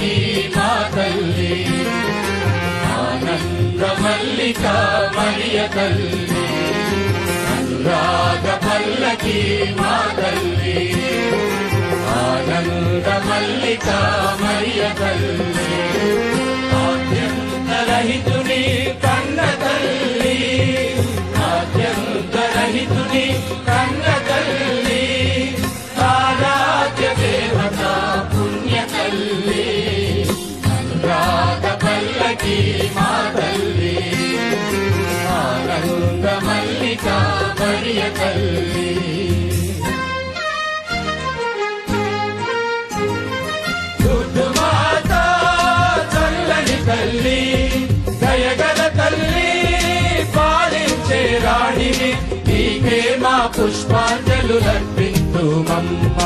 పల్లకి మా తల్లి ఆనంద మల్లిక మరియ తల్లి అనురాగ పల్లకి మా తల్లి ఆనంద మల్లిక మరియ తల్లి ఆద్యంతరహితుని కన్న తల్లి ఆద్యంతరహితుని కన్న తల్లి ఆరాధ్య దేవత పుణ్య తల్లి అనురాగ పల్లకి మా తల్లి ఆనంద మల్లిక మరియ తల్లి తల్లి దయగల తల్లి పాలించే రాణివి నీకే మా పుష్పాంజలులర్పింతుమమ్మ